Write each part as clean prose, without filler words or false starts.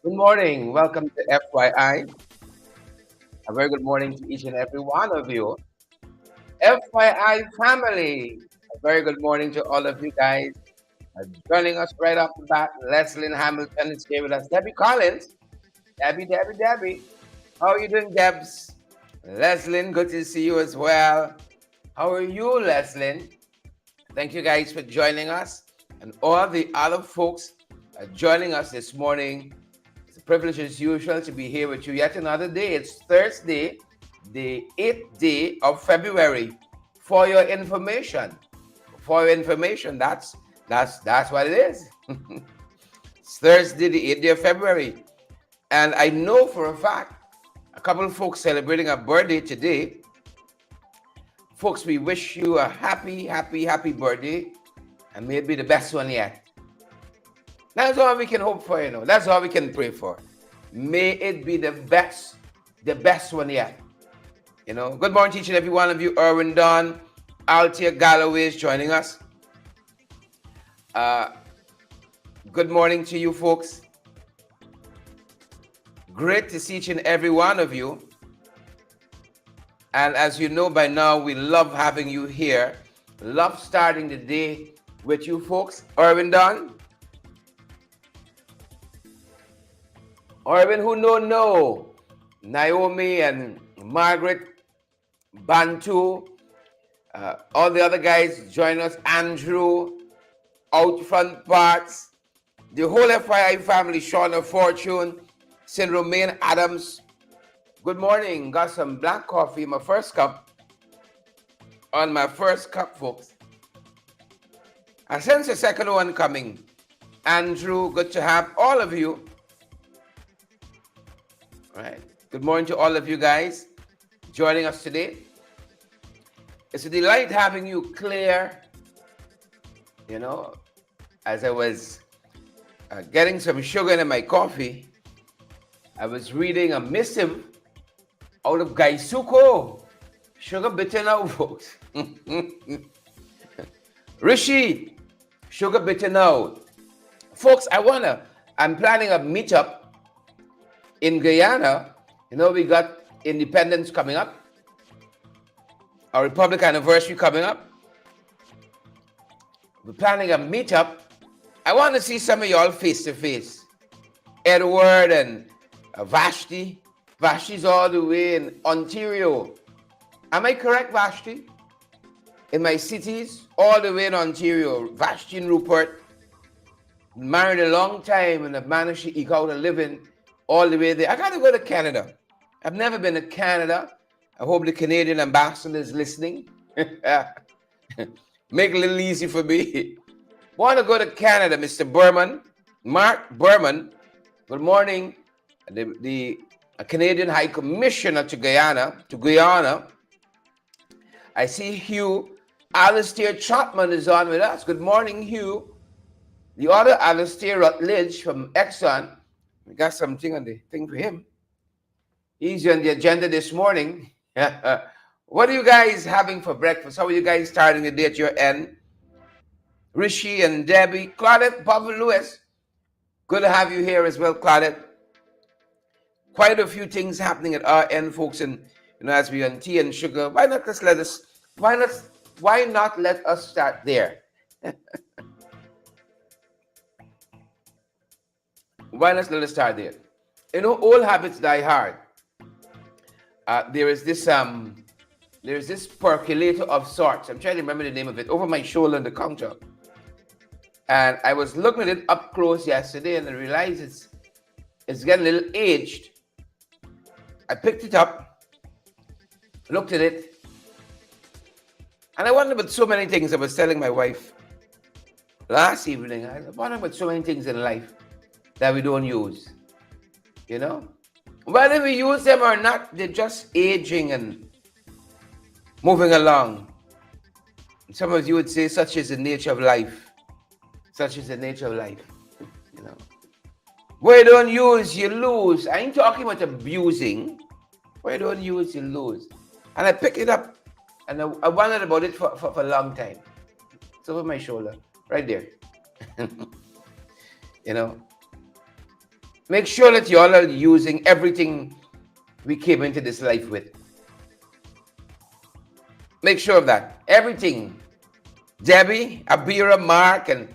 Good morning. Welcome to FYI. A very good morning to each and every one of you. FYI family. A very good morning to all of you guys. Joining us right off the bat, Leslie Hamilton is here with us. Debbie Collins. Debbie. How are you doing, Debs? Leslyn, good to see you as well. How are you, Leslyn? Thank you guys for joining us and all the other folks joining us this morning. It's a privilege as usual to be here with you yet another day. It's Thursday, the 8th day of February. For your information, that's what it is. It's Thursday, the 8th day of February. And I know for a fact a couple of folks celebrating a birthday today. Folks, we wish you a happy birthday, and may it be the best one yet. That's all we can hope for, That's all we can pray for. May it be the best one yet. Good morning to each and every one of you. Erwin Don, Altia Galloway is joining us. Good morning to you folks. Great to see each and every one of you. And as you know by now, we love having you here. Love starting the day with you folks. Erwin Don. Erwin who no. Naomi and Margaret, Bantu, all the other guys join us. Andrew, Out Front Parts, the whole FYI family, Shauna Fortune, St. Romaine Adams. Good morning. Got some black coffee, my first cup. On my first cup, folks. I sense a second one coming. Andrew, good to have all of you. All right. Good morning to all of you guys joining us today. It's a delight having you, Claire. As I was getting some sugar in my coffee, I was reading a missive out of Gaisuko. Sugar bitter now, folks. Rishi, sugar bitter now. Folks, I'm planning a meetup in Guyana. We got independence coming up. Our Republic anniversary coming up. We're planning a meetup. I want to see some of y'all face to face. Edward and Vashti. Vashti's all the way in Ontario. Am I correct, Vashti? In my cities, all the way in Ontario. Vashti and Rupert, married a long time and have managed to eke out a living all the way there. I got to go to Canada. I've never been to Canada. I hope the Canadian ambassador is listening. Make it a little easy for me. Want to go to Canada, Mr. Berman. Mark Berman. Good morning. The Canadian High Commissioner to Guyana. I see Hugh. Alistair Chapman is on with us. Good morning, Hugh. The other Alistair Rutledge from Exxon. We got something on the thing for him. He's on the agenda this morning. What are you guys having for breakfast? How are you guys starting the day at your end? Rishi and Debbie. Claudette, Pavel Lewis. Good to have you here as well, Claudette. Quite a few things happening at our end, folks, and as we on tea and sugar. Why not let us start there? Why not let us start there? Old habits die hard. There is this percolator of sorts. I'm trying to remember the name of it, over my shoulder on the counter. And I was looking at it up close yesterday and I realized it's getting a little aged. I picked it up, looked at it, and I wondered about so many things. I was telling my wife last evening, I wonder about so many things in life that we don't use. Whether we use them or not, they're just aging and moving along. Some of you would say, such is the nature of life. Such is the nature of life. Where you don't use, you lose. I ain't talking about abusing. Where you don't use, you lose. And I picked it up, and I wondered about it for a long time. It's over my shoulder, right there. Make sure that you all are using everything we came into this life with. Make sure of that. Everything. Debbie, Abira, Mark, and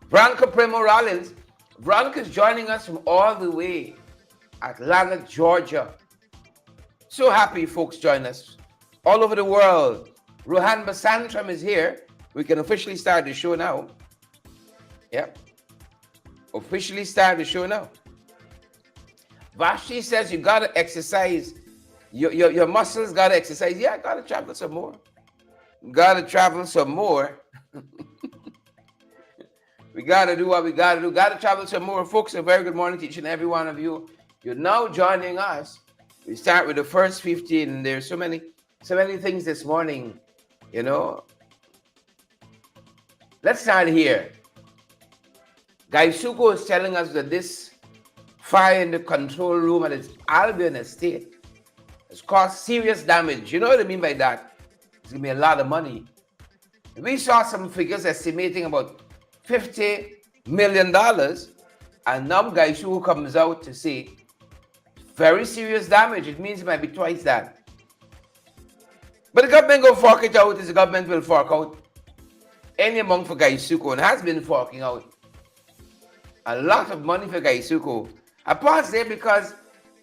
Branca Premorales. Branca is joining us from all the way Atlanta, Georgia. So happy folks join us all over the world. Rohan Basantram is here. We can officially start the show now. Yep. Officially start the show now. Vashti says you gotta exercise. Your muscles gotta exercise. Yeah, I gotta travel some more. Gotta travel some more. We gotta do what we gotta do. Gotta travel some more. Folks, a very good morning to each and every one of you. You're now joining us. We start with the first 15. There's so many things this morning, you know. Let's start here. Guy Suko is telling us that this fire in the control room at its Albion estate has caused serious damage. You know what I mean by that? It's going to be a lot of money. We saw some figures estimating about $50 million, and now Guy Suko comes out to say very serious damage. It means it might be twice that. But the government will fork it out as the government will fork out any amount for Guy Suko, and has been forking out a lot of money for Guy Suko. I paused there because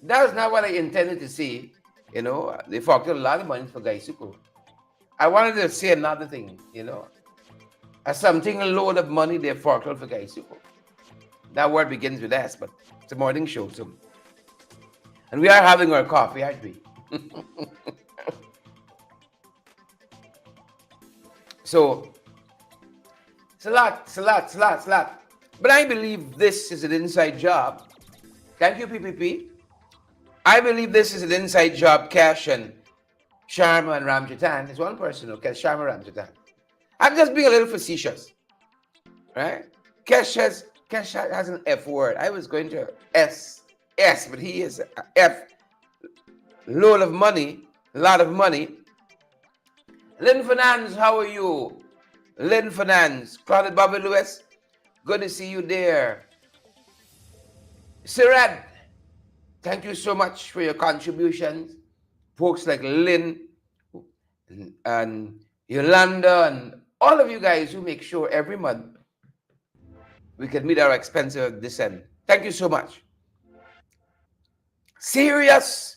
that was not what I intended to say. You know, they forked out a lot of money for Guy Suko. I wanted to say another thing, you know. A something load of money they forked out for Guy Suko. That word begins with S, but it's a morning show too. And we are having our coffee, aren't we? So, it's a lot. But I believe this is an inside job. Thank you, PPP. I believe this is an inside job, Cash and Sharma and Ramjatan. There's one person who Cash, Sharma, Ramjatan. I'm just being a little facetious, right? Cash has an F word. I was going to S, but he is a F. Load of money, a lot of money. Lynn Finance, how are you? Lynn Finance, Claudia Bobby Lewis, good to see you there. Sirad, thank you so much for your contributions. Folks like Lynn and Yolanda and all of you guys who make sure every month we can meet our expenses at this end. Thank you so much. Serious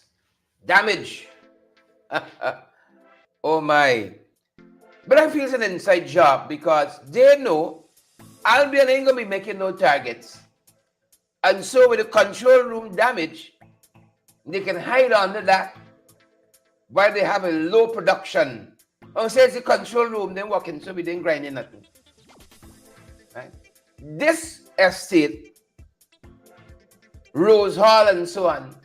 damage. Oh my. But I feel it's an inside job because they know Albion ain't going to be making no targets. And so with the control room damage, they can hide under that while they have a low production. Oh, says the control room, then working, so we didn't grind in nothing. Right? This estate, Rose Hall and so on,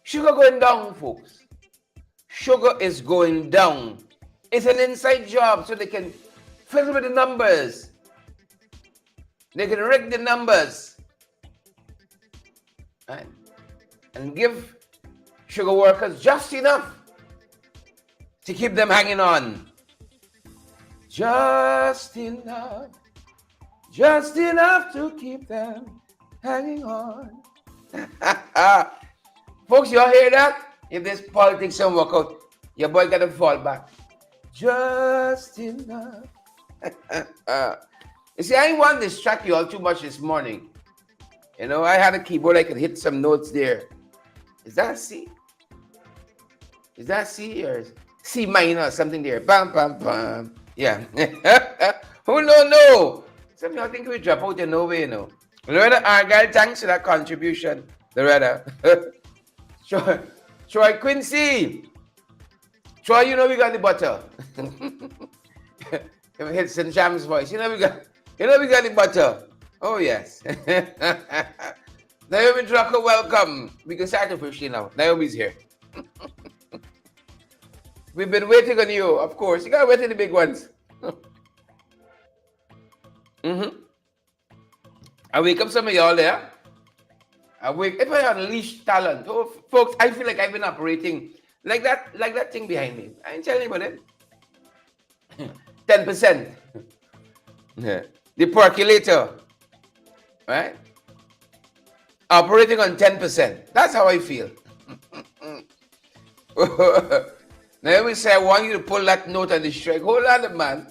sugar going down, folks. Sugar is going down. It's an inside job, so they can fiddle with the numbers. They can rig the numbers. Right? And give sugar workers just enough to keep them hanging on. Just enough to keep them hanging on. Folks, you all hear that? If this politics don't work out, your boy got to fall back. Just enough. You see, I didn't want to distract you all too much this morning. You know, I had a keyboard, I could hit some notes there. Is that C? Is that C or C minor or something there? Bam, bam, bam. Yeah. Who don't know? Some of y'all think we drop out of nowhere, you know. Loretta Argyle, thanks for that contribution. Loretta. Troy Quincy. Troy, you know we got the butter. If it hits St. Jam's voice, you know we got the butter. Oh yes. Naomi Drucker, welcome. We can start officially now. Naomi's here. We've been waiting on you, of course. You gotta wait on the big ones. I wake up some of y'all there. If I unleash talent, oh, folks, I feel like I've been operating like that thing behind me. I ain't telling you about it. 10%. Yeah. The percolator, right? operating on 10%. That's how I feel. Now we say, I want you to pull that note on the strike. Hold on, man.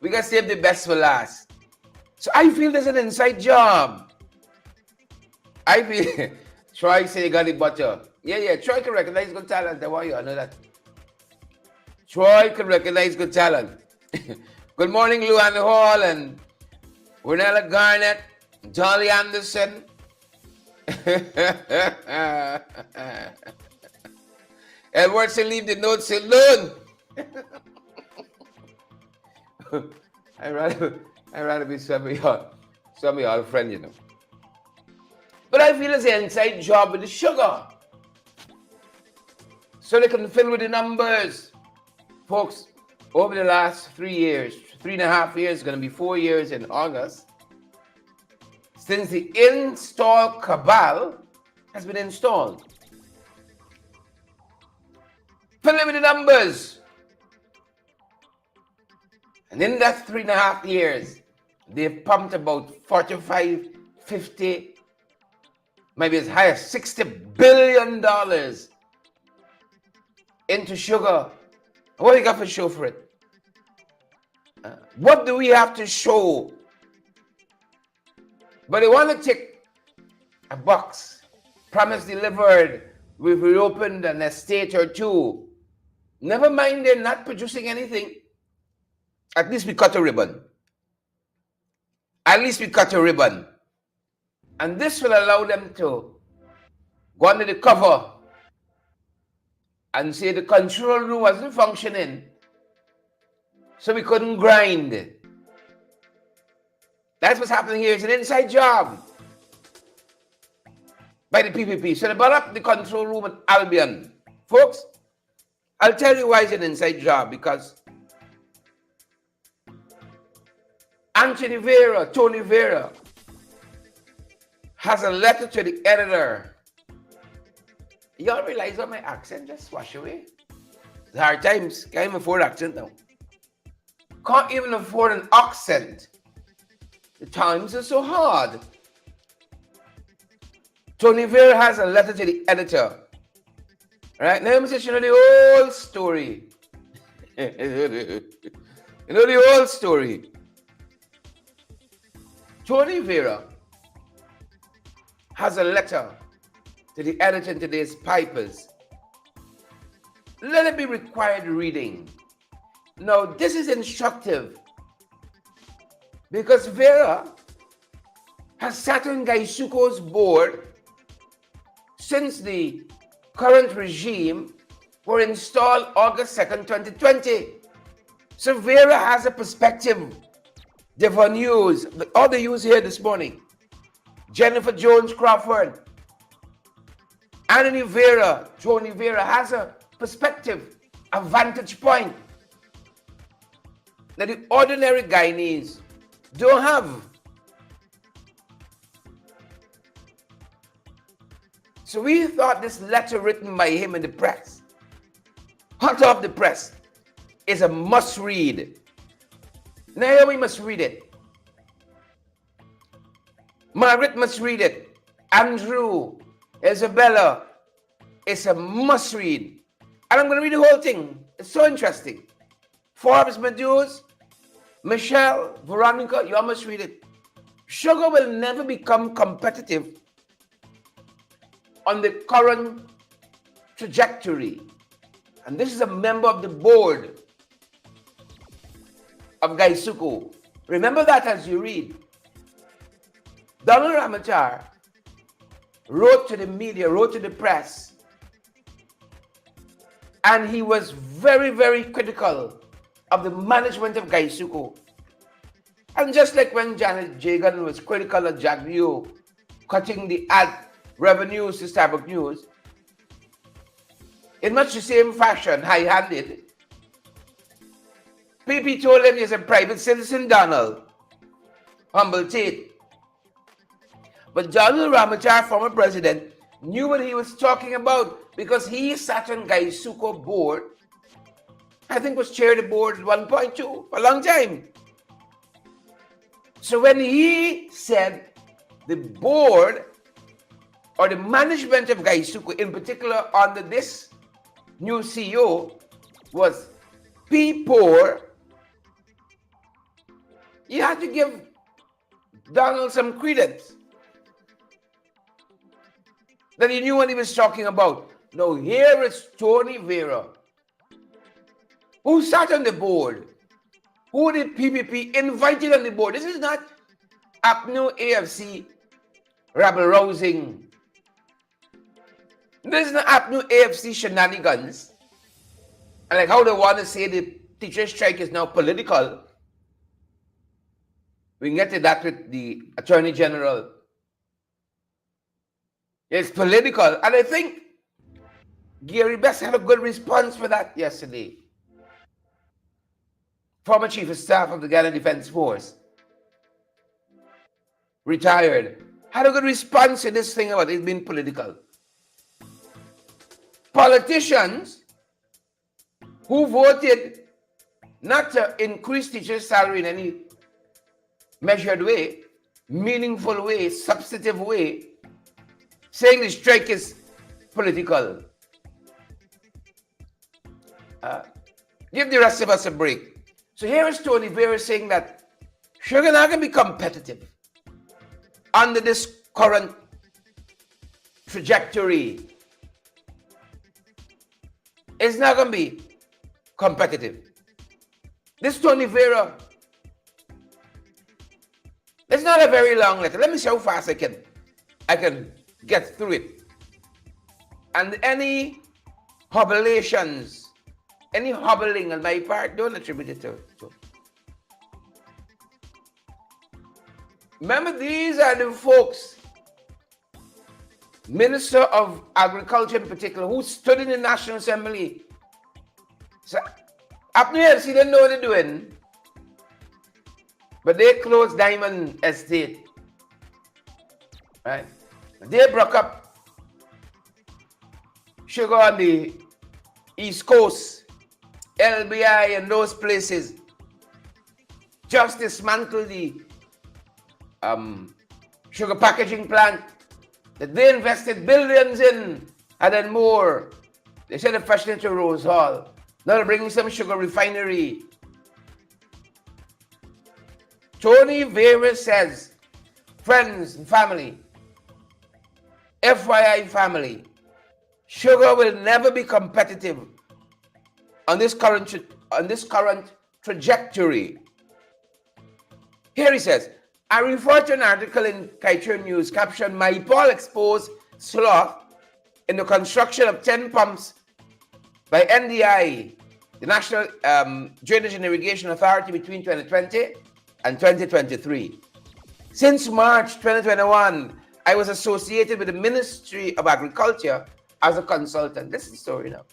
We got to save the best for last. So I feel there's an inside job. I feel, Troy say you got the butter. Yeah, Troy can recognize good talent. I want you to know that. Troy can recognize good talent. Good morning, Luann Hall and Renella Garnett, Dolly Anderson. Edward said, leave the notes alone. I'd rather be some of y'all friend, you know. But I feel it's an inside job with the sugar. So they can fill with the numbers. Folks, over the last 3 years, 3.5 years, going to be 4 years in August, since the install cabal has been installed. Fill in with the numbers. And in that 3.5 years, they've pumped about 45, 50, maybe as high as $60 billion into sugar. What do you got to show for it? What do we have to show? But they want to take a box, promise delivered, we've reopened an estate or two. Never mind they're not producing anything. At least we cut a ribbon. At least we cut a ribbon. And this will allow them to go under the cover and say the control room wasn't functioning, so we couldn't grind. That's what's happening here. It's an inside job by the PPP. So they brought up the control room at Albion. Folks, I'll tell you why it's an inside job. Because Tony Vera, has a letter to the editor. Y'all realize that my accent just wash away? It's hard times. Can't even afford accent now. Can't even afford an accent. The times are so hard. Tony Vera has a letter to the editor. Right? Now, I'm saying, you know the whole story. You know the whole story. Tony Vera has a letter to the editor in today's papers. Let it be required reading. Now, this is instructive because Vera has sat on Gaisuko's board since the current regime were installed August 2nd, 2020. So Vera has a perspective. Devon News, all the news here this morning. Jennifer Jones Crawford, Anthony Vera, Tony Vera has a perspective, a vantage point that the ordinary Guyanese don't have. So we thought this letter written by him in the press, hot off the press, is a must read. Now we must read it. Margaret must read it. Andrew, Isabella, it's a must read. And I'm going to read the whole thing. It's so interesting. Forbes, Meduse, Michelle, Veronica, you all must read it. Sugar will never become competitive on the current trajectory. And this is a member of the board of Gaisuko. Remember that as you read. Donald Ramachar wrote to the media, wrote to the press, and he was very, very critical of the management of Gaisuko. And just like when Janet Jagan was critical of Jack Neo cutting the ad revenues to Starbucks News, in much the same fashion, high-handed, PP told him he's a private citizen, Donald. Humble Tate. But Donald Ramachar, former president, knew what he was talking about because he sat on Gaisuko board. I think was chair of the board at 1.2 for a long time. So when he said the board or the management of Gaisuko, in particular under this new CEO, was P4, you had to give Donald some credence that he knew what he was talking about. Now here is Tony Vera, who sat on the board, who did PPP invited on the board. This is not APNU AFC rabble-rousing. This is not APNU AFC shenanigans. And like how they want to say the teacher strike is now political. We can get to that with the Attorney General. It's political. And I think Gary Best had a good response for that yesterday. Former Chief of Staff of the Guyana Defense Force, retired, had a good response to this thing about it being political. Politicians who voted not to increase teachers' salary in any measured way, meaningful way, substantive way, saying the strike is political. Give the rest of us a break. So here is Tony Vera saying that sugar not going to be competitive under this current trajectory. It's not going to be competitive. This Tony Vera, it's not a very long letter. Let me see how fast I can get through it. And any hobblations, any hobbling on my part, don't attribute it to. Remember, these are the folks, Minister of Agriculture in particular, who stood in the National Assembly. So, up here, see, they know what they're doing, but they closed Diamond Estate, right? They broke up sugar on the East Coast, LBI and those places, just dismantled the sugar packaging plant that they invested billions in, and then more. They sent a fashion to Rose Hall. Now they're bringing some sugar refinery. Tony Vera says, friends and family, FYI family, sugar will never be competitive on this current trajectory. Here he says, I refer to an article in Kaichur News captioned, My Paul exposed sloth in the construction of 10 pumps by NDI, the National Drainage and Irrigation Authority, between 2020 and 2023. Since March 2021, I was associated with the Ministry of Agriculture as a consultant. This is the story now.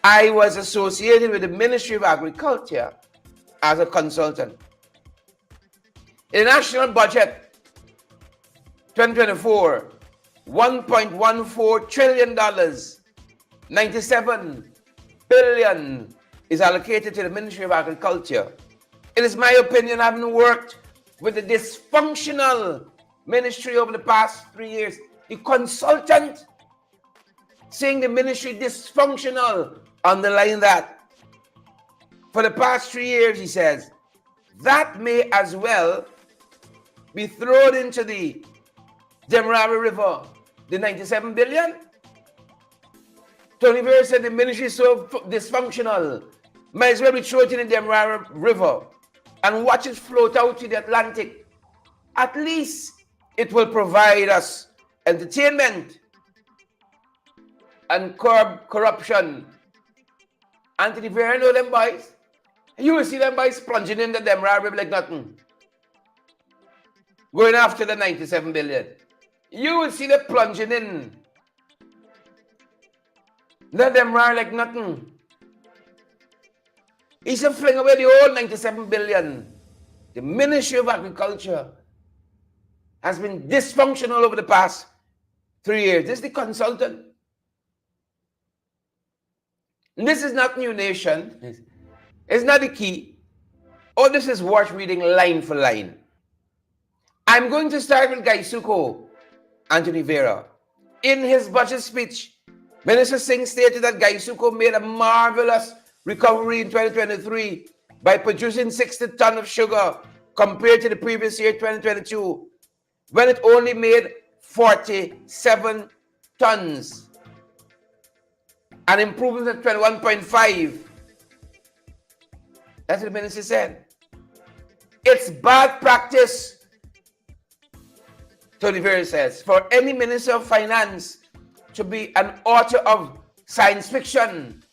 I was associated with the Ministry of Agriculture as a consultant. In the national budget 2024, $1.14 trillion, 97 billion is allocated to the Ministry of Agriculture. It is my opinion, having worked with the dysfunctional ministry over the past 3 years, the consultant saying the ministry dysfunctional, underline that. For the past 3 years, he says, that may as well be thrown into the Demerara River, the 97 billion. Tony Vera said the ministry is so dysfunctional, might as well be thrown in the Demerara River and watch it float out to the Atlantic. At least it will provide us entertainment and curb corruption. Anthony Vera know them boys. You will see them boys plunging in the Demerara River like nothing, going after the 97 billion. You will see them plunging in the Demerara like nothing. He's a fling away the whole 97 billion. The Ministry of Agriculture has been dysfunctional over the past 3 years. This is the consultant. And this is not New Nation. It's not the key. All this is worth reading line for line. I'm going to start with Gaisuko, Anthony Vera. In his budget speech, Minister Singh stated that Gaisuco made a marvelous recovery in 2023 by producing 60 tons of sugar compared to the previous year, 2022, when it only made 47 tons, an improvement of 21.5. That's what the minister said. It's bad practice, Tony Vera says, for any minister of finance to be an author of science fiction.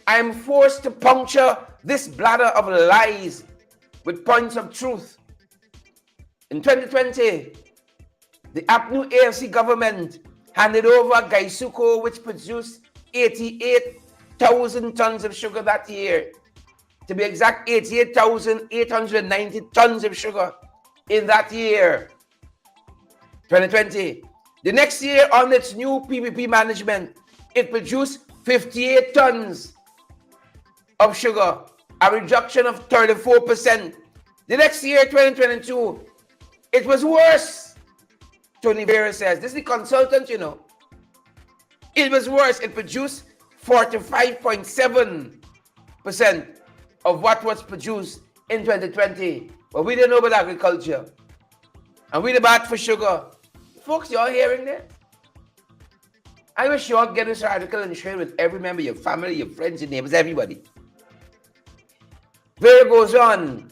I am forced to puncture this bladder of lies with points of truth. In 2020, the APNU AFC government handed over Gaisuco, which produced 88,000 tons of sugar that year. To be exact, 88,890 tons of sugar in that year, 2020. The next year, on its new PPP management, it produced 58 tons of sugar, a reduction of 34%. The next year, 2022, it was worse, Tony Vera says. This is the consultant, you know. It was worse. It produced 45.7% of what was produced in 2020. But we didn't know about agriculture. And we the bad for sugar. Folks, y'all hearing that? I wish y'all get this article and share it with every member of your family, your friends, your neighbors, everybody. Vera goes on.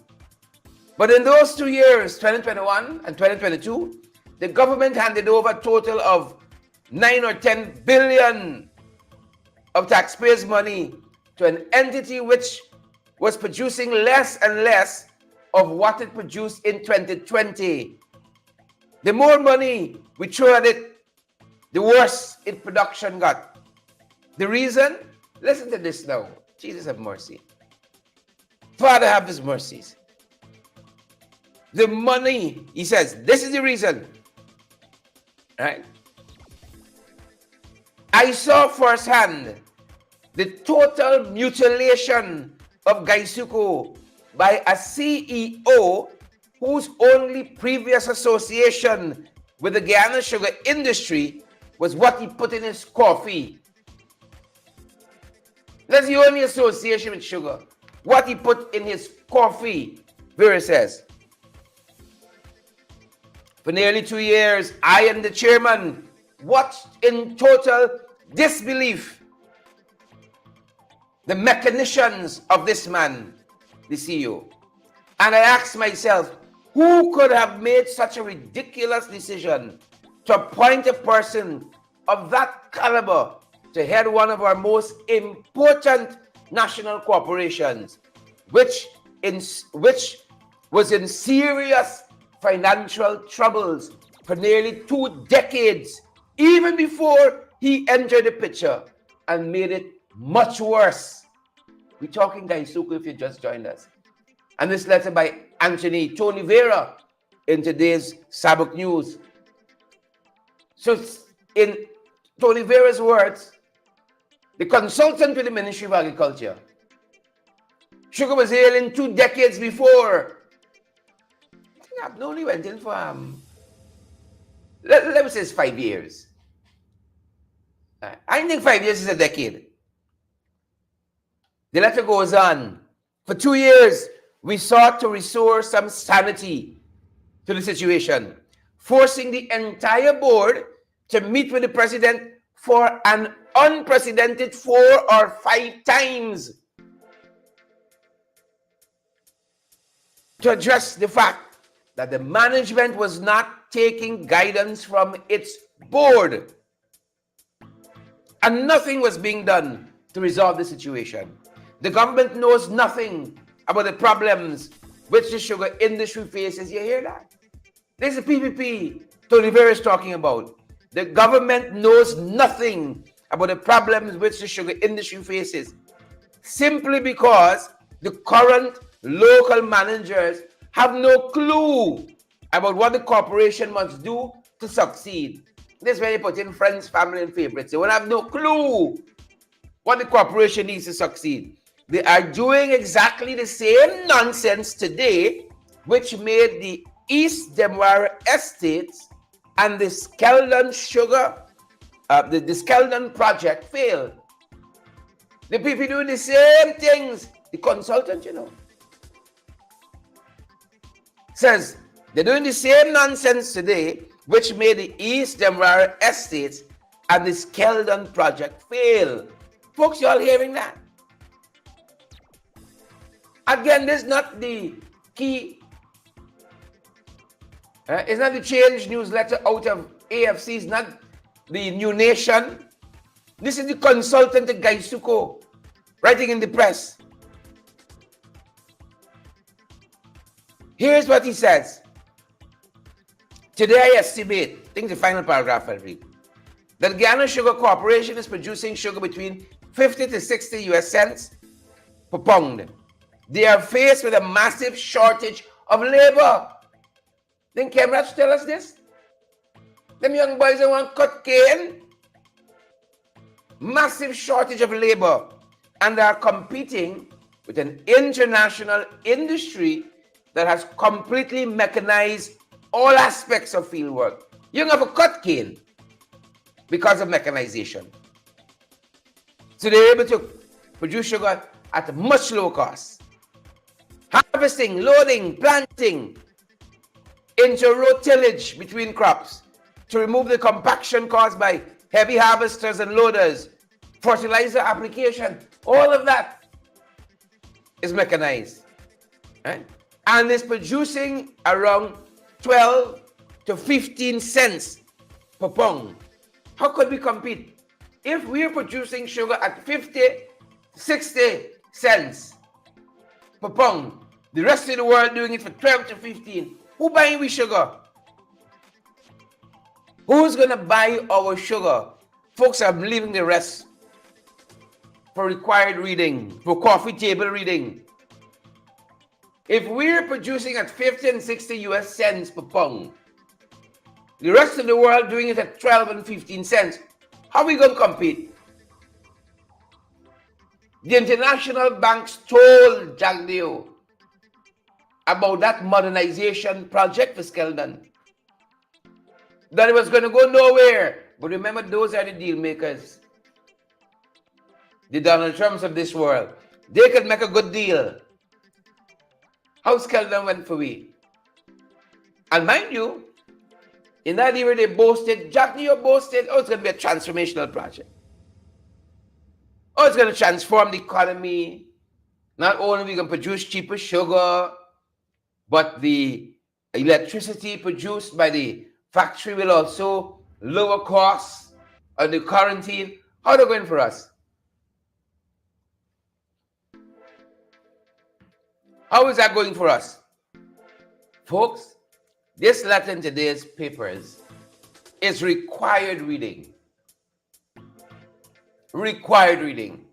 But in those 2 years, 2021 and 2022, the government handed over a total of 9 or 10 billion of taxpayers' money to an entity which was producing less and less of what it produced in 2020. The more money we threw at it, the worse its production got. The reason? Listen to this now. Jesus have mercy. Father have his mercies. The money, he says, this is the reason. Right? I saw firsthand the total mutilation of Gaisuco by a CEO whose only previous association with the Guyana sugar industry was what he put in his coffee. That's the only association with sugar. What he put in his coffee, Vera says. For nearly 2 years, I and the chairman watched in total disbelief the machinations of this man, the CEO. And I asked myself, who could have made such a ridiculous decision to appoint a person of that caliber to head one of our most important national corporations, which was in serious financial troubles for nearly 2 decades, even before he entered the picture, and made it much worse. We're talking Gaisuco if you just joined us. And this letter by Anthony Tony Vera in today's Sabbath News. So in Tony Vera's words, the consultant with the Ministry of Agriculture, sugar was ailing 2 decades before. I think I've only went in for, let me say it's 5 years. I think 5 years is a decade. The letter goes on. For 2 years, we sought to restore some sanity to the situation, forcing the entire board to meet with the president for an unprecedented 4 or 5 times to address the fact that the management was not taking guidance from its board. And nothing was being done to resolve the situation. The government knows nothing about the problems which the sugar industry faces. You hear that? This is PPP Tony Vera is talking about. The government knows nothing about the problems which the sugar industry faces, simply because the current local managers have no clue about what the corporation must do to succeed. This is where they put in friends, family, and favorites. They will have no clue what the corporation needs to succeed. They are doing exactly the same nonsense today, which made the East Demwara Estates and the Skeldon Sugar the Skeldon project failed. The people doing the same things. The consultant, says they're doing the same nonsense today, which made the East Demerara Estates and the Skeldon project fail. Folks, you all hearing that? Again, this is not the key. It's not the Change newsletter out of AFC. It's not the New Nation. This is the consultant, the Guy Suko, writing in the press. Here's what he says. Today I estimate, I think the final paragraph I'll read, that Guyana Sugar Corporation is producing sugar between 50 to 60 US cents per pound. They are faced with a massive shortage of labor. Then Kemrats tell us this? Them young boys that want cut cane. Massive shortage of labor. And they are competing with an international industry that has completely mechanized all aspects of field work. You don't have a cut cane because of mechanization. So they're able to produce sugar at a much lower cost. Harvesting, loading, planting, inter-row tillage between crops to remove the compaction caused by heavy harvesters and loaders, fertilizer application, all of that is mechanized, right? And is producing around 12 to 15 cents per pound. How could we compete? If we're producing sugar at 50, 60 cents per pound, the rest of the world doing it for 12 to 15, who buying we sugar? Who's going to buy our sugar? Folks are leaving the rest for required reading, for coffee table reading. If we're producing at 50 and 60 US cents per pound, the rest of the world doing it at 12 and 15 cents, how are we going to compete? The international banks told Jagdeo about that modernization project for Skeldon, that it was going to go nowhere. But remember, those are the deal makers. The Donald Trumps of this world. They could make a good deal. How Skeldon went for we. And mind you, in that era they boasted, Jack Neo boasted, oh, it's going to be a transformational project. Oh, it's going to transform the economy. Not only we can produce cheaper sugar, but the electricity produced by the factory will also lower costs on the quarantine. How are they going for us? How is that going for us? Folks, this letter in today's papers is required reading. Required reading.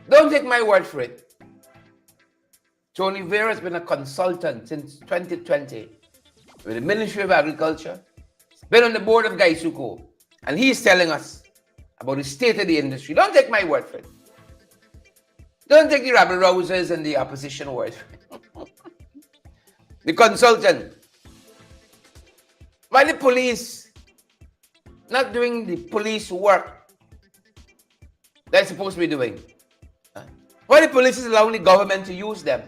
Don't take my word for it. Tony Vera has been a consultant since 2020 with the Ministry of Agriculture. He's been on the board of Gaisuko, and he's telling us about the state of the industry. Don't take my word for it. Don't take the rabble-rousers and the opposition word for it. The consultant. Why the police not doing the police work they're supposed to be doing? Why the police is allowing the government to use them?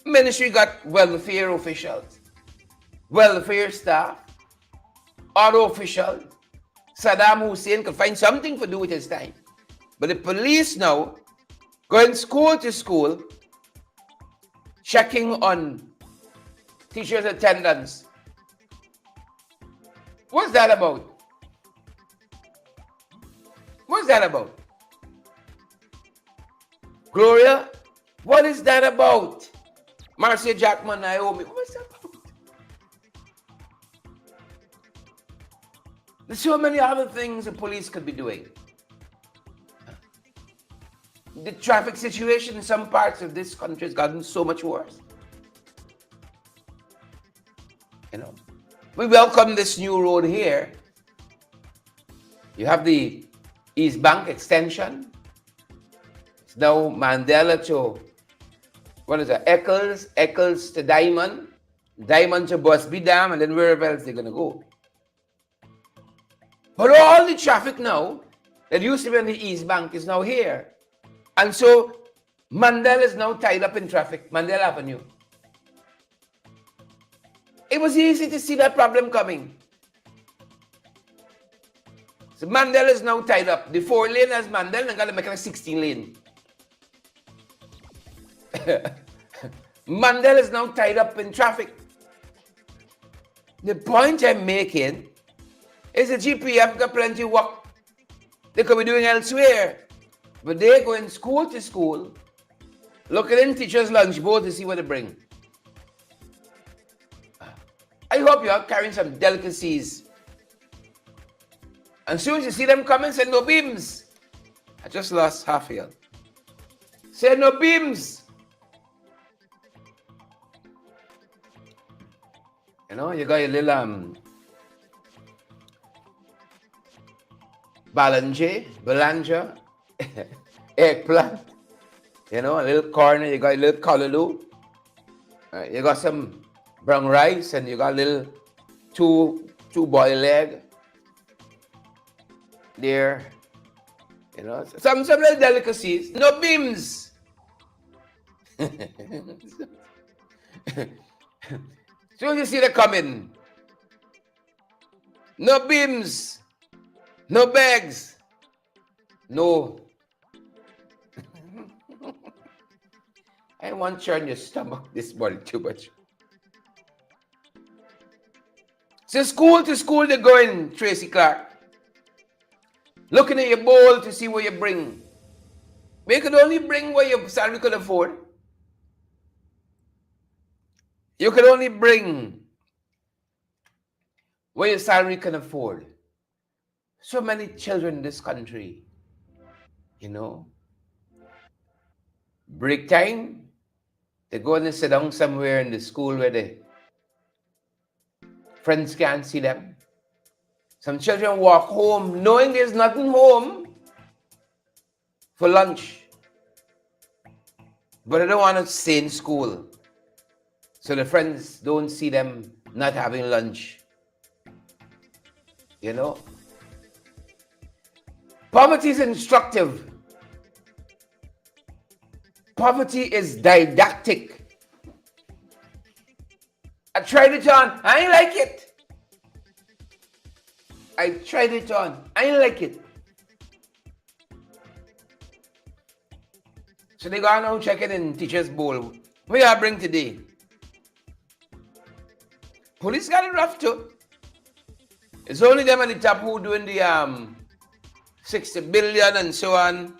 Ministry got welfare officials, welfare staff, auto officials. Saddam Hussein could find something to do with his time. But the police now going school to school, checking on teachers' attendance. What's that about? What's that about? Gloria, what is that about? Marcia Jackman, Naomi, what's that about? There's so many other things the police could be doing. The traffic situation in some parts of this country has gotten so much worse. We welcome this new road here. You have the East Bank extension. It's now Mandela to, what is it, Eccles to Diamond, Diamond to Busby Dam, and then wherever else they're going to go. But all the traffic now that used to be on the East Bank is now here. And so Mandela is now tied up in traffic, Mandela Avenue. It was easy to see that problem coming. So Mandela is now tied up. The 4-lane as Mandela, and got to make it a 16-lane. Mandela is now tied up in traffic. The point I'm making is the GPF got plenty of work they could be doing elsewhere. But they go in school to school, looking in teachers' lunch board to see what they bring. I hope you are carrying some delicacies. And soon as you see them coming, say no beams. I just lost half here. Say no beams. You know, you got your little belanja, eggplant, you know, a little corn, you got a little callaloo, you got some brown rice, and you got a little two boiled egg there, you know, some little delicacies, no beams. So you see them coming, no beams, no bags, no. I want to churn your stomach this morning too much. So school to school they're going, Tracy Clark. Looking at your bowl to see what you bring. But you could only bring what your salary could afford. You could only bring what your salary can afford. So many children in this country, you know, break time, they go and sit down somewhere in the school where the friends can't see them. Some children walk home knowing there's nothing home for lunch. But they don't want to stay in school. So the friends don't see them not having lunch. You know? Poverty is instructive. Poverty is didactic. I tried it on. I ain't like it. I tried it on. I ain't like it. So they go now checking in teacher's bowl. What you bring today? Police got it rough too. It's only them at the top who doing the 60 billion and so on.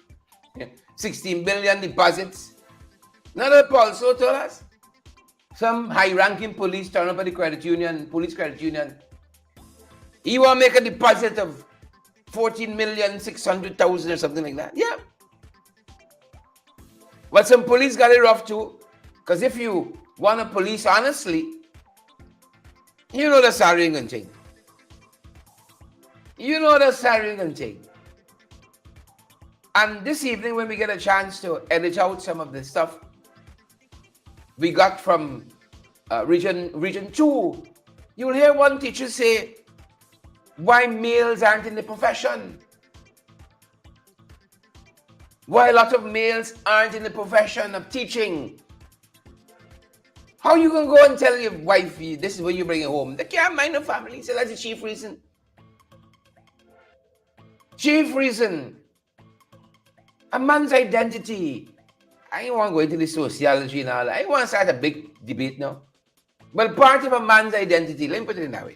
16 billion deposits. Not that also told us. Some high-ranking police turn up at the credit union, police credit union. He want to make a deposit of 14,600,000 or something like that. Yeah. But some police got it rough too. Because if you want to police honestly, you know the salary ain't gonna change. You know the salary ain't gonna change. And this evening, when we get a chance to edit out some of the stuff we got from Region 2, you'll hear one teacher say, why males aren't in the profession? Why a lot of males aren't in the profession of teaching? How you gonna go and tell your wife this is what you bring home? They can't mind the family. So that's the chief reason. Chief reason. A man's identity. I don't want to go into the sociology and all that. I don't want to start a big debate now. But part of a man's identity, let me put it in that way,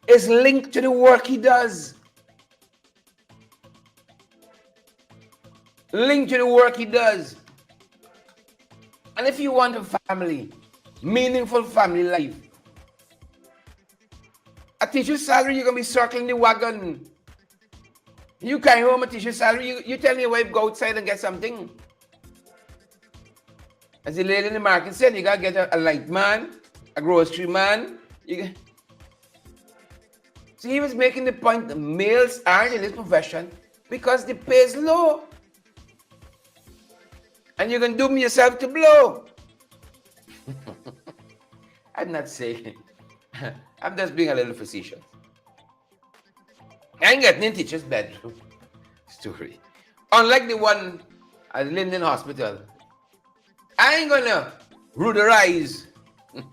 is linked to the work he does. Linked to the work he does. And if you want a family, meaningful family life, a teacher's salary, you're going to be circling the wagon. You carry home a teacher's salary, you tell your wife, go outside and get something. As the lady in the market said, you got to get a light man, a grocery man. So he was making the point that males aren't in this profession because the pay is low. And you can doom yourself to blow. I'm not saying. I'm just being a little facetious. I ain't getting in teacher's bedroom. Story. Unlike the one at Linden Hospital, I ain't gonna ruderize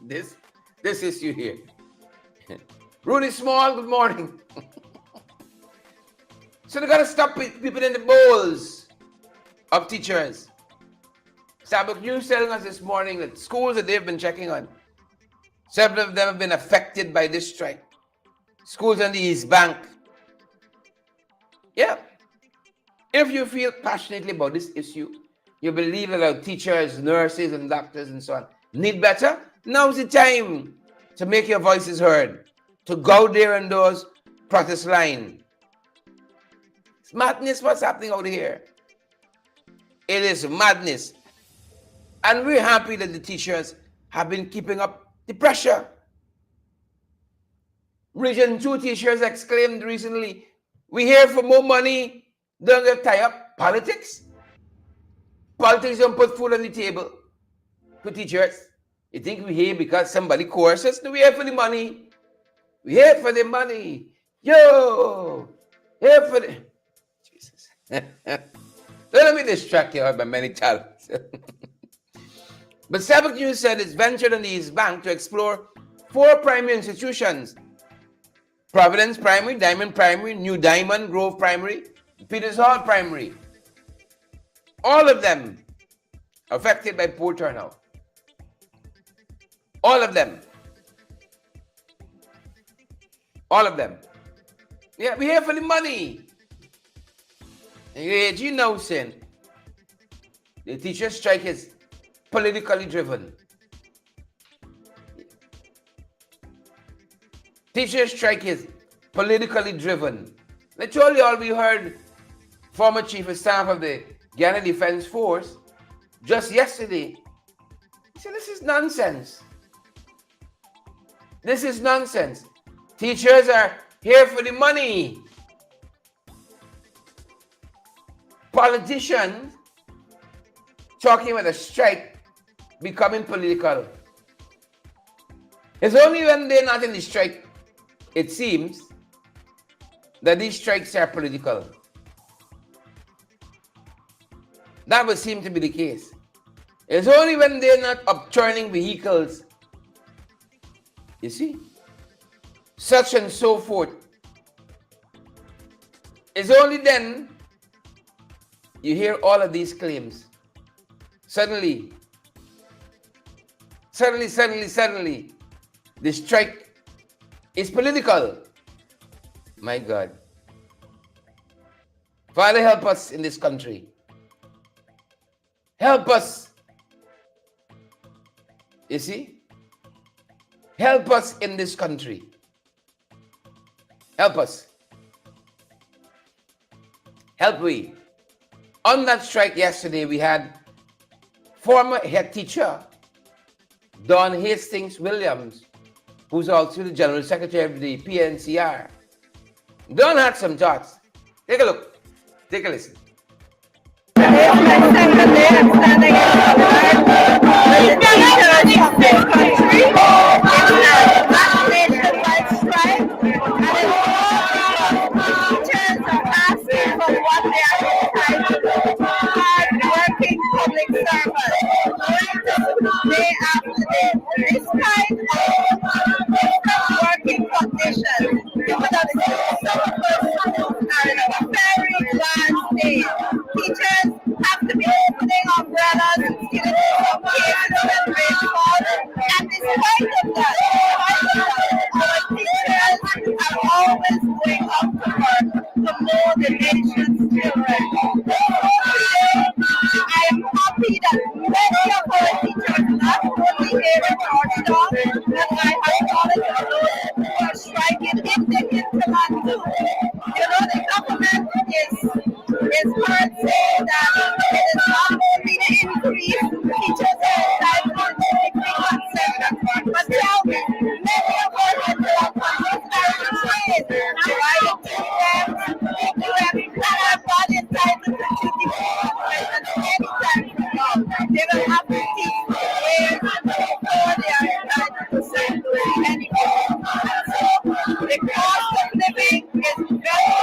this issue here. Rudy Small, good morning. So they gotta stop people in the bowls of teachers. Sabbath News telling us this morning that schools that they've been checking on, several of them have been affected by this strike. Schools on the East Bank. Yeah. If you feel passionately about this issue, you believe that our teachers, nurses, and doctors and so on need better, now's the time to make your voices heard, to go there on those protest lines. It's madness what's happening out here. It is madness. And we're happy that the teachers have been keeping up the pressure. Region 2 teachers exclaimed recently, "We here for more money, don't get tied up. Politics? Politics don't put food on the table for teachers. You think we're here because somebody coerces us? No, we're here for the money. We're here for the money. Yo! Here for the..." Jesus. Don't let me distract you by many talents. But Sabbath News said it's ventured on the East Bank to explore 4 primary institutions: Providence Primary, Diamond Primary, New Diamond Grove Primary, Peters Hall Primary. All of them affected by poor turnout. All of them. All of them. Yeah, we're here for the money. And you know, sin, the teacher strike is politically driven. Teacher strike is politically driven. I told you all, we heard former Chief of Staff of the Guyana Defense Force just yesterday. He said, this is nonsense. This is nonsense. Teachers are here for the money. Politicians talking about a strike becoming political. It's only when they're not in the strike, it seems, that these strikes are political. That would seem to be the case. It's only when they're not upturning vehicles, you see, such and so forth. It's only then you hear all of these claims. Suddenly, the strike is political. My God. Father, help us in this country. Help us. You see? Help us in this country. Help us. Help we. On that strike yesterday, we had former head teacher Don Hastings Williams, who's also the General Secretary of the PNCR. Don had some thoughts. Take a look. Take a listen. It is my second day of standing in solidarity with the teachers of this country in a mass nationwide strike, and it's all teachers are asking for what they are entitled to. Hard-working public servants, going day after day, despite different working conditions. You would have seen some of us are in a very bad state. Teachers have to be opening umbrellas and stealing some cases when rain falls. And despite of that, our teachers are always going up to work to mold the nation's children. I am happy that many of our teachers, not only here in Georgetown, but I have knowledge of those who are striking in the hinterland too. You know, the government is heard saying that it is not only the increase teachers are entitled to degree concession, but tell me, many of our hinterland families are trained to write exams, to them, and are not entitled to degree concession anytime from now. They will have to teach years before they are entitled to certain anymore. So the cost of living is very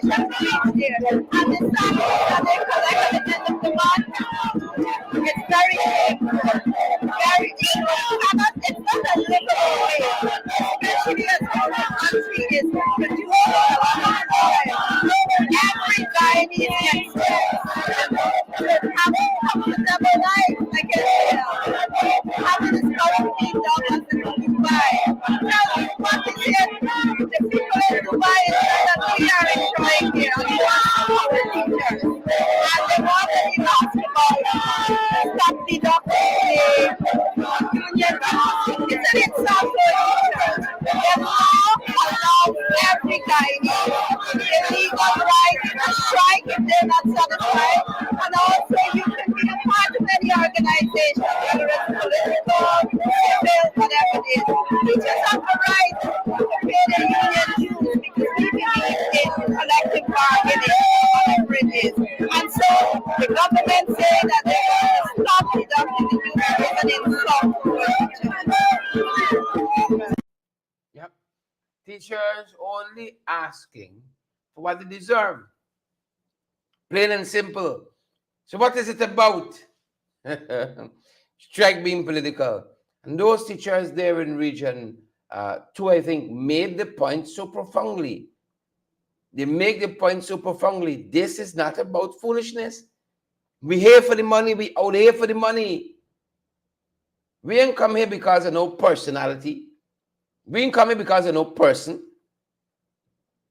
organization reach there. And the samples that they collect at the end of the month, it's very shameful. Very it's not a livable way, especially as how the country is producing a lot of oil. Every Guyanese can have a comfortable life, like having a $15 in Dubai. Now, what is it? The people in Dubai is that we are enjoying here on our teachers. And they want to ask about stop deducting the union dues. It's an insult to teachers. The law allows every Guyanese the legal right to strike if they're not satisfied. And also you can be a part of any organization, whether it's political, civil, whatever it is. Teachers have the right to pay their union dues because we believe in collective bargaining, whatever it is. And so the government say that they're going to stop deducting the dues is an insult to teachers. Yep. Teachers only asking for what they deserve. Plain and simple. So what is it about? Strike being political. And those teachers there in region 2, I think, made the point so profoundly. They make the point so profoundly. This is not about foolishness. We here for the money. We out here for the money. We ain't come here because of no personality. We ain't come here because of no person.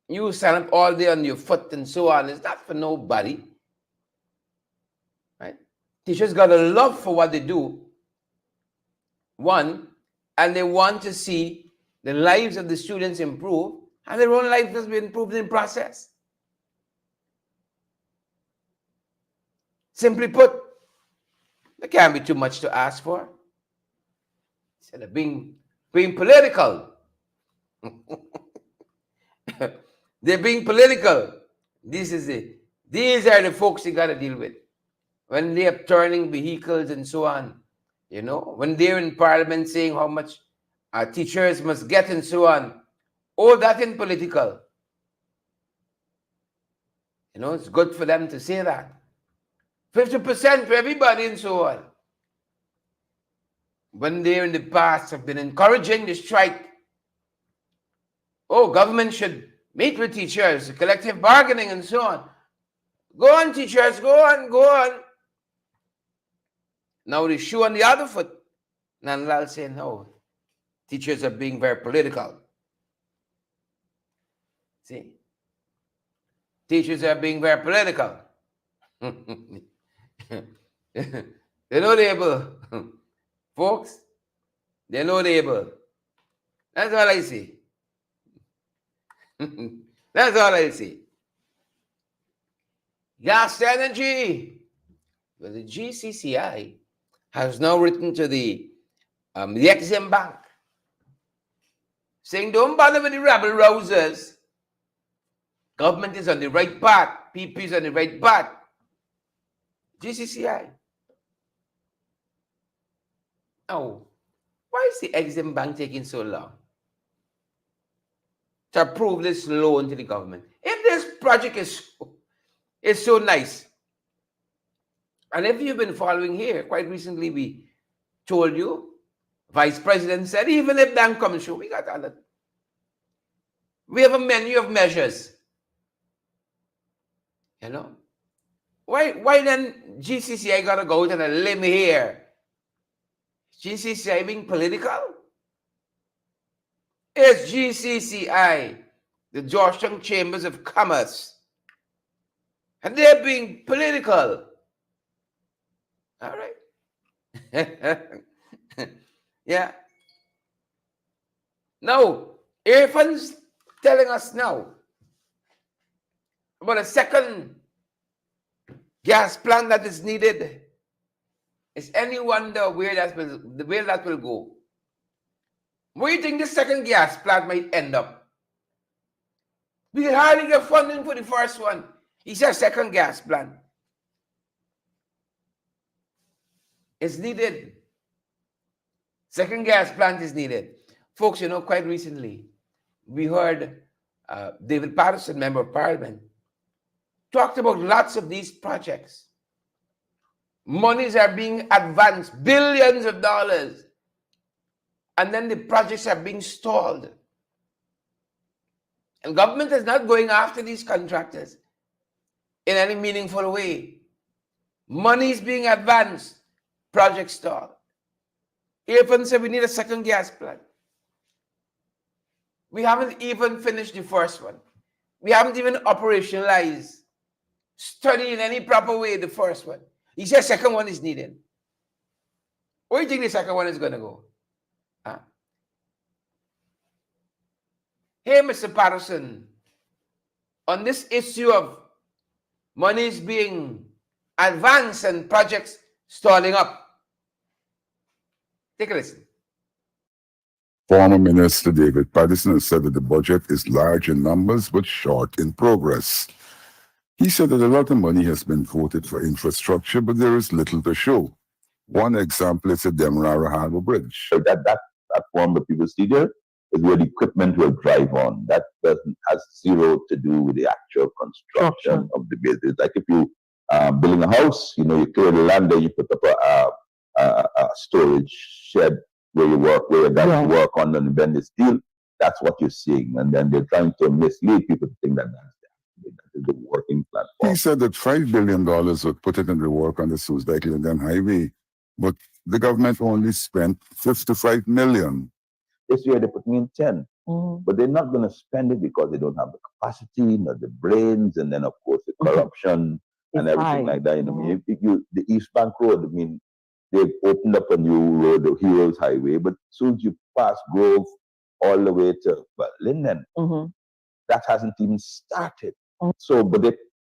You stand up all day on your foot and so on. It's not for nobody. Right? Teachers got a love for what they do. One, and they want to see the lives of the students improve, and their own life has been improved in process. Simply put, there can't be too much to ask for. Instead of being political. They're being political. This is it. These are the folks you got to deal with. When they're turning vehicles and so on, you know, when they're in parliament saying how much teachers must get and so on, all that in political. You know, it's good for them to say that. 50% for everybody and so on. When they in the past have been encouraging the strike, oh, government should meet with teachers, collective bargaining and so on. Go on, teachers, go on, go on. Now the shoe on the other foot. Nanlal saying, no, teachers are being very political. See? Teachers are being very political. They're not able. Folks, they're not able. That's all I see. That's all I see. Gas energy. Well, the GCCI has now written to the Exim Bank saying, don't bother with the rabble rousers. Government is on the right path. PP is on the right path. GCCI. Oh, why is the Exim Bank taking so long to approve this loan to the government? If this project is so nice, and if you've been following here, quite recently we told you, Vice President said, even if bank comes through, we got other. We have a menu of measures. You know? Why then GCCI got to go to the limb here? GCCI being political? It's GCCI, the Georgetown Chambers of Commerce. And they're being political. All right. Yeah. Now, Irfan's telling us now about a second gas plant that is needed. Is any wonder where that will go? Where do you think the second gas plant might end up? We can hardly get funding for the first one. He said second gas plant is needed. Second gas plant is needed. Folks, you know, quite recently, we heard David Patterson, Member of Parliament, talked about lots of these projects. Monies are being advanced, billions of dollars, and then the projects are being stalled. And government is not going after these contractors in any meaningful way. Money is being advanced, project stalled. Even said we need a second gas plant. We haven't even finished the first one. We haven't even operationalized, studied in any proper way the first one. He said second one is needed. Where do you think the second one is going to go? Huh? Hey, Mr. Patterson, on this issue of monies being advanced and projects stalling up, take a listen. Former Minister David Paterson has said that the budget is large in numbers but short in progress. He said that a lot of money has been voted for infrastructure, but there is little to show. One example is the Demerara Harbour Bridge. That platform that people see there is where the equipment will drive on. That has zero to do with the actual construction of the building. Like if you building a house, you clear the land there, you put up a storage shed where you work, where you got to work on and bend the steel. That's what you're seeing. And then they're trying to mislead people to think that that is the working platform. He said that $5 billion would put it in the work on the Suez-Guyana Highway, but the government only spent $55 million. This year they put me in 10, but they're not going to spend it because they don't have the capacity, not the brains, and then of course the corruption and everything like that. The East Bank Road, they've opened up a new road, the Heroes Highway, but as soon as you pass Grove all the way to Linden, that hasn't even started. So, but they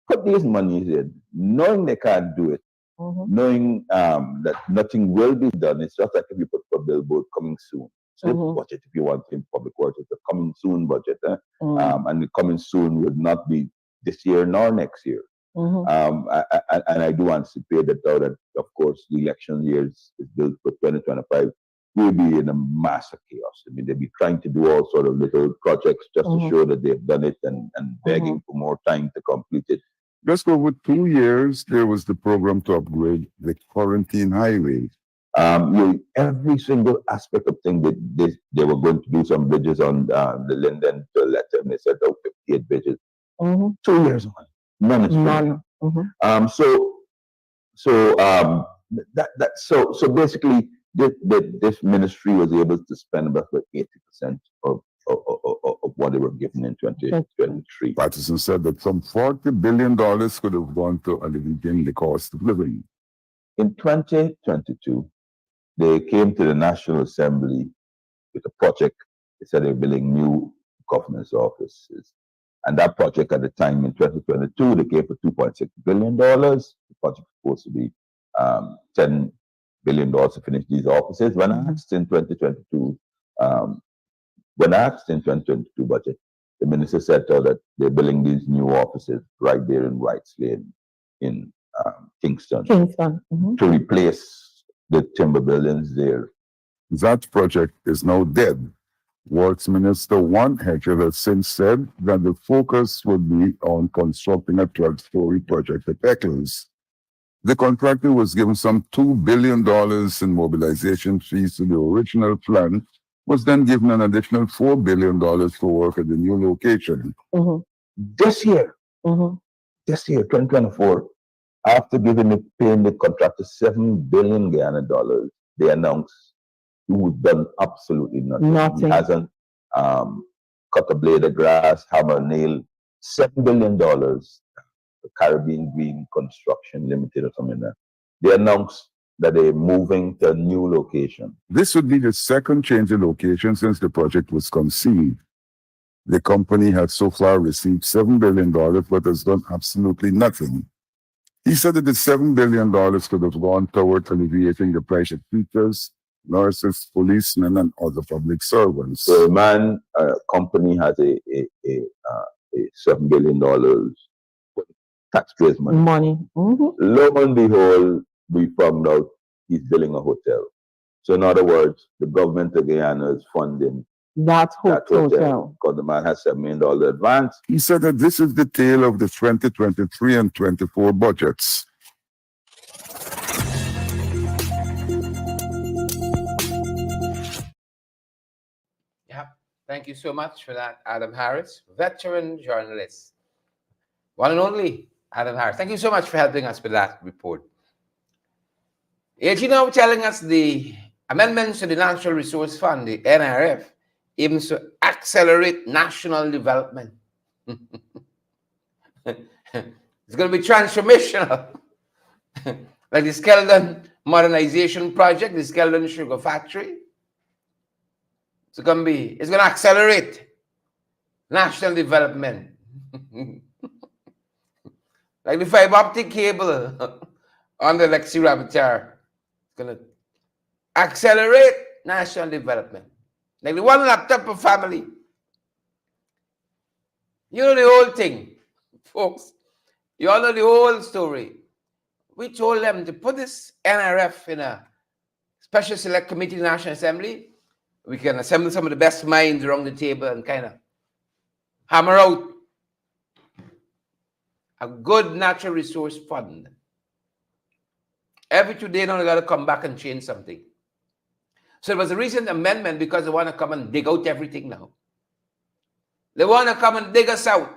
put these monies in, knowing they can't do it, knowing that nothing will be done. It's just like if you put a billboard coming soon. So budget, if you want in public works, it's a coming soon budget. And the coming soon would not be this year nor next year. And I do anticipate that now that, of course, the election year is built for 2025, we'll be in a massive chaos. I mean, they'll be trying to do all sort of little projects just to show that they've done it and begging for more time to complete it. Just over 2 years, there was the program to upgrade the Quarantine Highway. Every single aspect of thing that they were going to do some bridges on the Linden to Letter, and they said, 58 bridges. 2 years on. None is finished. So basically, this ministry was able to spend about 80% of what they were given in 2023. Patterson said that some $40 billion could have gone to alleviating the cost of living. In 2022, they came to the National Assembly with a project. They said they were building new government's offices. And that project at the time in 2022, they came for $2.6 billion. The project was supposed to be $10 billion to finish these offices. When I asked in 2022, budget, the minister said that they're building these new offices right there in Wrights Lane in Kingston. To replace the timber buildings there. That project is now dead. Works Minister Juan Hedger has since said that the focus would be on constructing a 12-story project at Eccles. The contractor was given some $2 billion in mobilization fees to the original plan, was then given an additional $4 billion for work at the new location. This year, 2024, after paying the contractor $7 billion Guyana dollars, they announced who's done absolutely nothing. He hasn't cut a blade of grass, hammer, nail. $7 billion, the Caribbean Green Construction Limited or something like that. They announced that they're moving to a new location. This would be the second change in location since the project was conceived. The company has so far received $7 billion, but has done absolutely nothing. He said that the $7 billion could have gone toward alleviating the price of teachers, nurses, policemen, and other public servants. So a company has a $7 billion taxpayers' money. Lo and behold, we found out he's building a hotel. So in other words, the government of Guyana is funding That hotel. Because the man has $7 million advance. He said that this is the tale of the 2023 and 24 budgets. Yeah, thank you so much for that, Adam Harris, veteran journalist. One and only Adam Harris. Thank you so much for helping us with that report. You know, telling us the amendments to the Natural Resource Fund, the NRF, aims to accelerate national development. It's going to be transformational. Like the Skeldon modernization project, the Skeldon sugar factory. It's going to accelerate national development. Like the fiber optic cable on the Lexi Rabbiter. It's going to accelerate national development. Like the one laptop per family. You know the whole thing, folks. You all know the whole story. We told them to put this NRF in a special select committee in the National Assembly. We can assemble some of the best minds around the table and kind of hammer out a good natural resource fund. Every 2 days now, they got to come back and change something. So it was a recent amendment because they want to come and dig out everything now. They want to come and dig us out.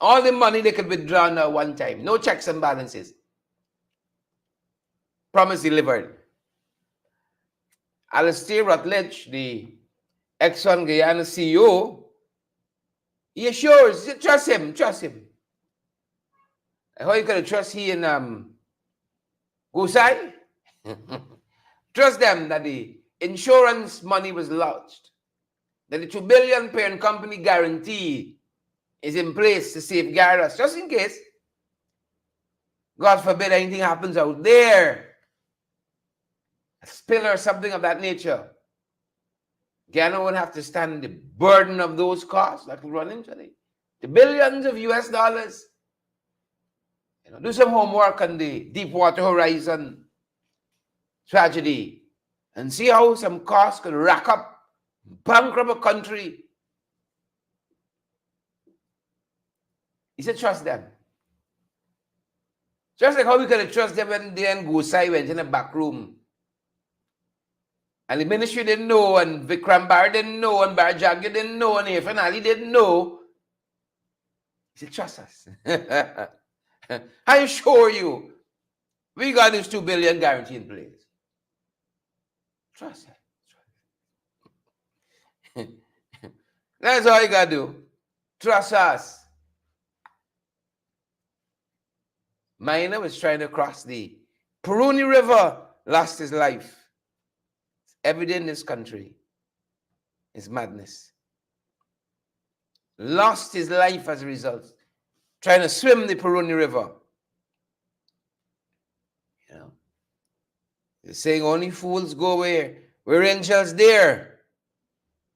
All the money they could withdraw now one time. No checks and balances. Promise delivered. Alastair Rutledge, the Exxon Guyana CEO, he assures, trust him. How you going to trust he and Gusai? Trust them that the insurance money was lodged, that the $2 billion parent company guarantee is in place to safeguard us, just in case, God forbid, anything happens out there, a spill or something of that nature. Guyana won't have to stand the burden of those costs that we run into the billions of US dollars. You know, do some homework on the Deepwater Horizon tragedy and see how some costs could rack up, bankrupt a country. He said, trust them. Just like how we could trust them when they and Gusai went in a back room. And the ministry didn't know, and Vikram Bar didn't know, and Barjagya didn't know, and Irfan Ali didn't know. He said, trust us. I assure you, we got this $2 billion guarantee in place. Trust us. That's all you got to do. Trust us. Miner was trying to cross the Peruni River, lost his life. It's evident in this country. It's madness. Lost his life as a result. Trying to swim the Peruni River. You know. They're saying only fools go where angels there.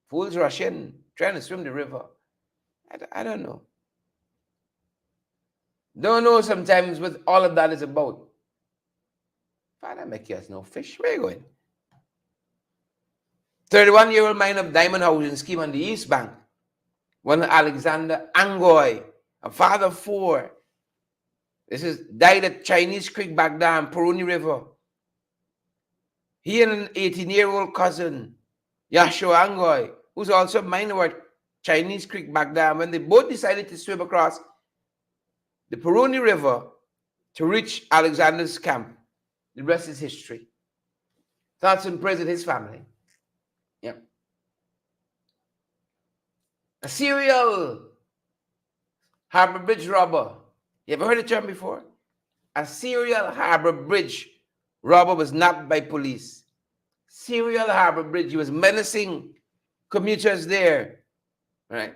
Fools rush in, trying to swim the river. I don't know. Don't know sometimes what all of that is about. Father, make us no fish. Where you going? 31-year-old mine of diamond housing scheme on the East Bank. One Alexander Angoy, a father of 4. This is died at Chinese Creek back down, Peruni River. He and an 18-year-old cousin, Yashua Angoy, who's also a miner at Chinese Creek back down, when they both decided to swim across the Peruni River to reach Alexander's camp. The rest is history. Thoughts and prayers with his family. Yeah. A serial harbor bridge robber. You ever heard the term before? A serial harbor bridge robber was nabbed by police. Serial harbor bridge. He was menacing commuters there. Right?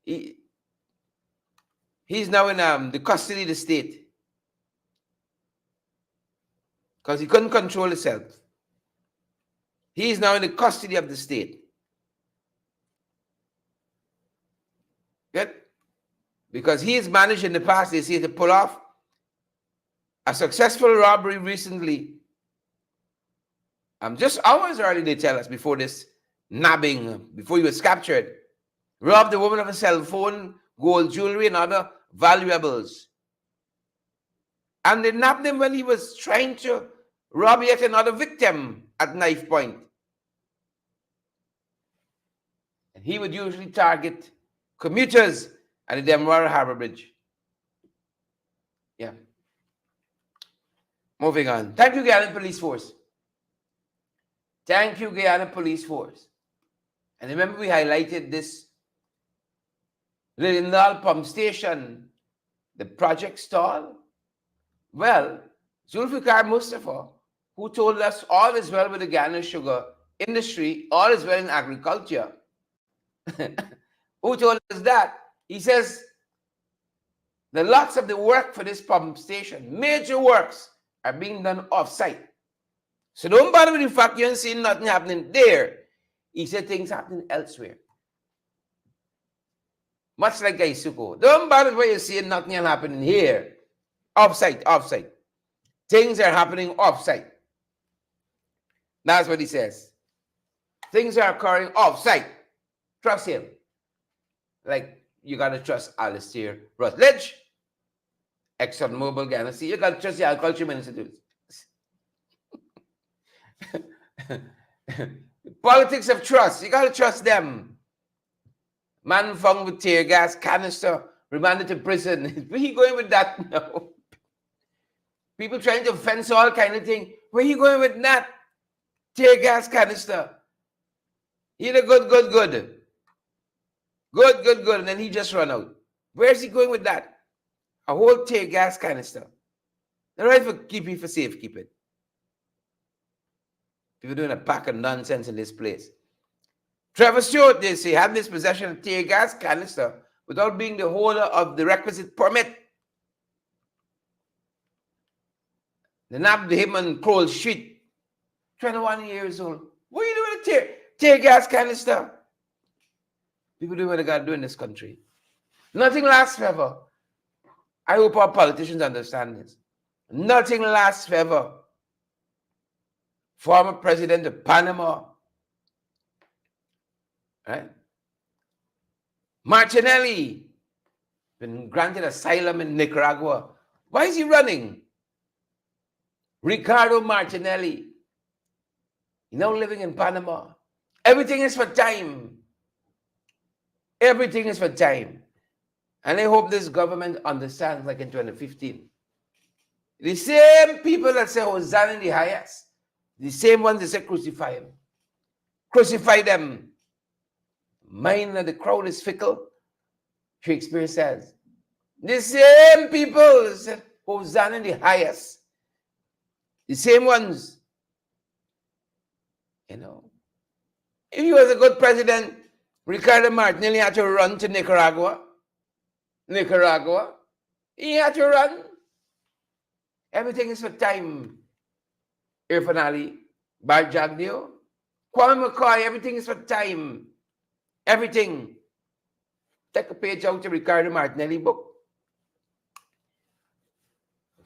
He's now in the custody of the state. Because he couldn't control himself. He is now in the custody of the state. Good? Because he has managed in the past, they say, to pull off a successful robbery recently. Just hours early, they tell us, before this nabbing before he was captured. Robbed the woman of a cell phone, gold jewelry, and other valuables. And they nabbed him when he was trying to rob yet another victim at knife point. And he would usually target commuters at the Demerara Harbor Bridge. Yeah. Moving on. Thank you, Guyana Police Force. Thank you, Guyana Police Force. And remember, we highlighted this Lindal pump station, the project stall. Well, Zulfikar Mustafa, who told us all is well with the Guyana sugar industry, all is well in agriculture, who told us that? He says the lots of the work for this pump station, major works, are being done off-site. So don't bother with the fact you ain't seeing nothing happening there. He said things happening elsewhere. Much like Gaisuko. Don't bother where you're seeing nothing happening here. Off-site, off-site. Things are happening off-site. That's what he says. Things are occurring off-site. Trust him. Like, you got to trust Alistair Rutledge, ExxonMobil, Guyana. See, you got to trust the agriculture minister. Politics of trust. You got to trust them. Man found with tear gas canister, remanded to prison. Where you going with that now? People trying to fence all kind of thing. Where you going with that? Tear gas canister. He the good. Good. And then he just run out. Where's he going with that? A whole tear gas canister. They're right for keeping for safekeeping. People doing a pack of nonsense in this place. Trevor Stewart, they say, had this possession of tear gas canister without being the holder of the requisite permit. They nabbed him on Crowell Street, 21 years old. What are you doing with a tear gas canister? People do what they got to do in this country. Nothing lasts forever. I hope our politicians understand this. Nothing lasts forever. Former president of Panama, right? Martinelli, been granted asylum in Nicaragua. Why is he running? Ricardo Martinelli, he's now living in Panama. Everything is for time. Everything is for time. And I hope this government understands, like in 2015. The same people that say Hosanna in the highest, the same ones that say crucify him. Crucify them. Mind that the crowd is fickle, Shakespeare says. The same people that said Hosanna in the highest. The same ones. You know. If he was a good president, Ricardo Martinelli had to run to Nicaragua. He had to run. Everything is for time. Irfan Ali, Bart Jagdeo, Kwame McCoy, everything is for time. Everything. Take a page out of Ricardo Martinelli book.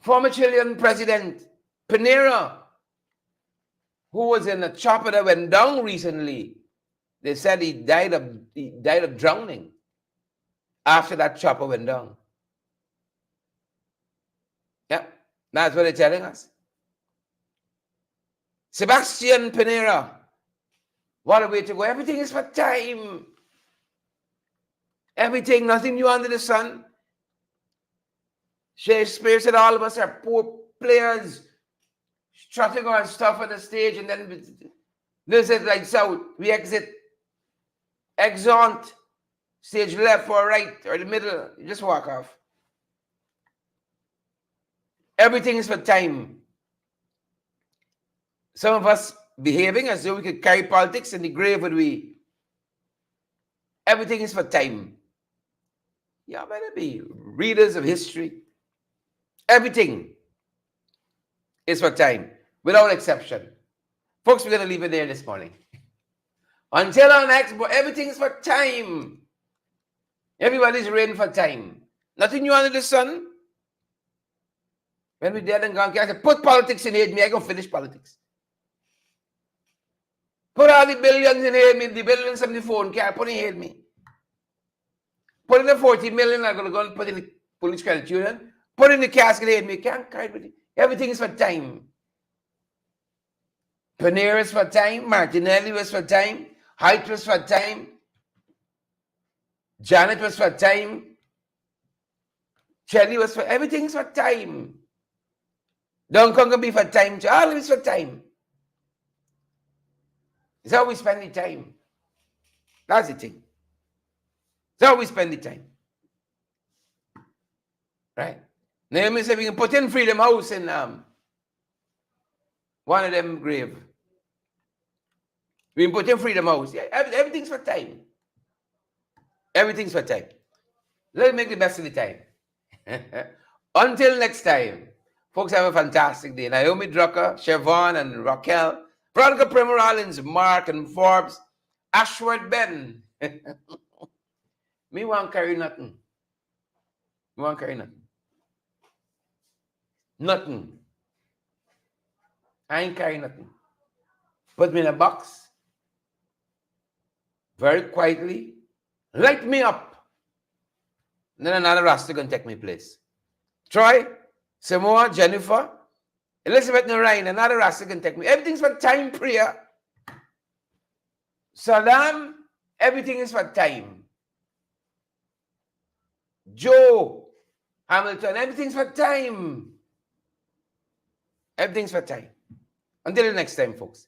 Former Chilean President Pinera, who was in a chopper that went down recently. They said he died of drowning after that chopper went down. Yeah, that's what they're telling us. Sebastian Pinera, what a way to go. Everything is for time. Everything, nothing new under the sun. Shakespeare said all of us are poor players, strutting our stuff on the stage, and then this is like so. We exit, exeunt, stage left or right or the middle. You just walk off. Everything is for time. Some of us behaving as though we could carry politics in the grave would we. Everything is for time. You better be readers of history. Everything is for time, without exception. Folks, we're going to leave it there this morning. Until our next, everything is for time. Everybody's reigning for time. Nothing new under the sun. When we're dead and gone, I say, put politics in here, me, I go finish politics. Put all the billions in aid me, the billions on the phone, can't put in aid me. Put in the 40 million, I'm going to go and put in the police credit union. Put in the casket aid me, can't carry with it. Everything is for time. Paneer is for time, Martinelli was for time, Height was for time, Janet was for time, Shelly was for, everything's for time. Duncan can be for time, all of it's for time. It's how we spend the time. That's the thing. It's how we spend the time. Right? Naomi said we can put in Freedom House in one of them grave. We can put in Freedom House. Yeah, everything's for time. Everything's for time. Let's make the best of the time. Until next time, folks, have a fantastic day. Naomi Drucker, Siobhan and Raquel, Veronica Primoralins, Mark and Forbes, Ashworth Ben. Me won't carry nothing. Me won't carry nothing. Nothing. I ain't carrying nothing. Put me in a box. Very quietly. Light me up. And then another Rasta gonna take my place. Troy, Samoa, Jennifer, Elizabeth Narayan, another Rasta can take me. Everything's for time, Priya. Saddam, everything is for time. Joe Hamilton, everything's for time. Everything's for time. Until the next time, folks.